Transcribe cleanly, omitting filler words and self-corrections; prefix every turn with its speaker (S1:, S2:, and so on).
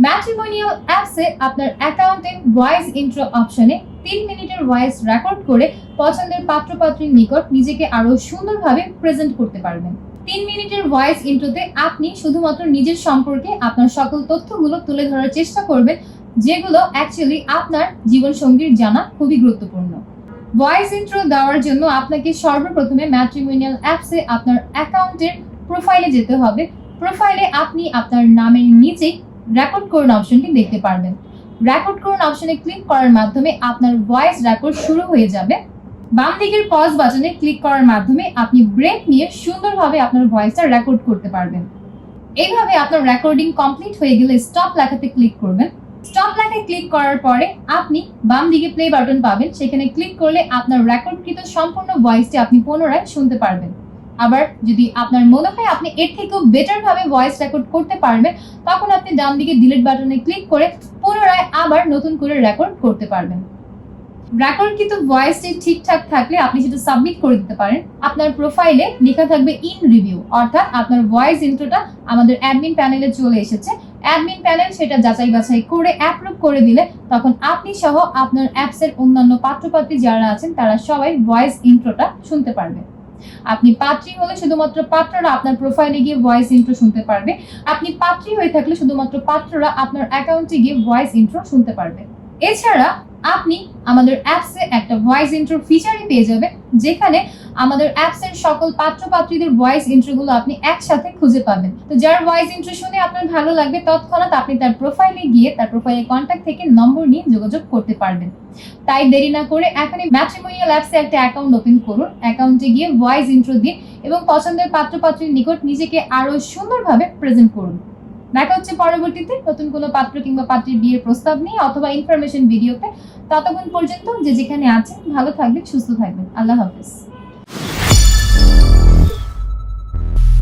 S1: Matrimonial অ্যাপসে আপনার অ্যাকাউন্টে ভয়েস ইন্ট্রো অপশনে 3 মিনিটের ভয়েস রেকর্ড করে পছন্দের পাত্রপাত্রীর নিকট নিজেকে আরো সুন্দরভাবে প্রেজেন্ট করতে পারবেন। 3 মিনিটের ভয়েস ইন্ট্রোতে আপনি শুধুমাত্র নিজের সম্পর্কে আপনার সকল তথ্যগুলো তুলে ধরার চেষ্টা করবেন, যেগুলো অ্যাকচুয়ালি আপনার জীবনসঙ্গীর জানা খুবই গুরুত্বপূর্ণ। ভয়েস ইন্ট্রো দেওয়ার জন্য আপনাকে সর্বপ্রথমে ম্যাট্রিমোনিয়াল অ্যাপসে আপনার অ্যাকাউন্টের প্রোফাইলে যেতে হবে। প্রোফাইলে আপনি আপনার নামের নিচেই রেকর্ড করুন অপশনটি দেখতে পারবেন। রেকর্ড করুন অপশনে ক্লিক করার মাধ্যমে আপনার ভয়েস রেকর্ড শুরু হয়ে যাবে। বাম দিকের পজ বাটনে ক্লিক করার মাধ্যমে আপনি ব্রেক নিয়ে সুন্দরভাবে আপনার ভয়েসটা রেকর্ড করতে পারবেন। এইভাবে আপনার রেকর্ডিং কমপ্লিট হয়ে গেলে স্টপ লেখাতে ক্লিক করবেন। স্টপ লেখায় ক্লিক করার পরে আপনি বাম দিকে প্লে বাটন পাবেন, সেখানে ক্লিক করলে আপনার রেকর্ডকৃত সম্পূর্ণ ভয়েসটি আপনি পুনরায় শুনতে পারবেন। আবার যদি আপনার মনে হয় আপনি এর থেকেও বেটার ভাবে ভয়েস রেকর্ড করতে পারবেন, তখন আপনি ডান দিকে ডিলিট বাটনে ক্লিক করে পুনরায় আবার নতুন করে রেকর্ড করতে পারবেন। রেকর্ডকৃত ভয়েসটি ঠিকঠাক থাকলে আপনি সেটা সাবমিট করে দিতে পারেন। আপনার প্রোফাইলে লেখা থাকবে ইন রিভিউ, অর্থাৎ আপনার ভয়েস ইন্ট্রোটা আমাদের অ্যাডমিন প্যানেলে চলে এসেছে। অ্যাডমিন প্যানেল সেটা যাচাই বাছাই করে অ্যাপ্রুভ করে দিলে তখন আপনি সহ আপনার অ্যাপসের অন্যান্য পাত্রপাত্রী যারা আছেন তারা সবাই ভয়েস ইন্ট্রোটা শুনতে পারবে। আপনি পাত্রী হলে শুধুমাত্র পাত্ররা আপনার প্রোফাইলে গিয়ে ভয়েস ইন্ট্রো শুনতে পারবে। আপনি পাত্রী হয়ে থাকলে শুধুমাত্র পাত্ররা আপনার অ্যাকাউন্টে গিয়ে ভয়েস ইন্ট্রো শুনতে পারবে। এছাড়া আপনি আমাদের অ্যাপসে একটা ভয়েস ইন্ট্রো ফিচারই পেয়ে যাবেন, যেখানে আমাদের অ্যাপসের সকল পাত্রপাত্রীদের ভয়েস ইন্ট্রোগুলো আপনি একসাথে খুঁজে পাবেন। তো যার ভয়েস ইন্ট্রো শুনে আপনার ভালো লাগবে তৎক্ষণাৎ আপনি তার প্রোফাইলে গিয়ে তার প্রোফাইলে কন্ট্যাক্ট থেকে নম্বর নিয়ে যোগাযোগ করতে পারবেন। তাই দেরি না করে এখনই ম্যাট্রিমোনিয়াল অ্যাপসে একটা অ্যাকাউন্ট ওপেন করুন। অ্যাকাউন্টে গিয়ে ভয়েস ইন্ট্রো দিন এবং পছন্দের পাত্রপাত্রীর নিকট নিজেকে আরো সুন্দরভাবে প্রেজেন্ট করুন। দেখা হচ্ছে পরবর্তীতে নতুন কোনো পাত্র কিংবা পাত্রীর বিয়ের প্রস্তাব নিয়ে অথবা ইনফরমেশন ভিডিওতে। ততক্ষণ পর্যন্ত যে যেখানে আছেন ভালো থাকবেন, সুস্থ থাকবেন। আল্লাহ হাফেজ।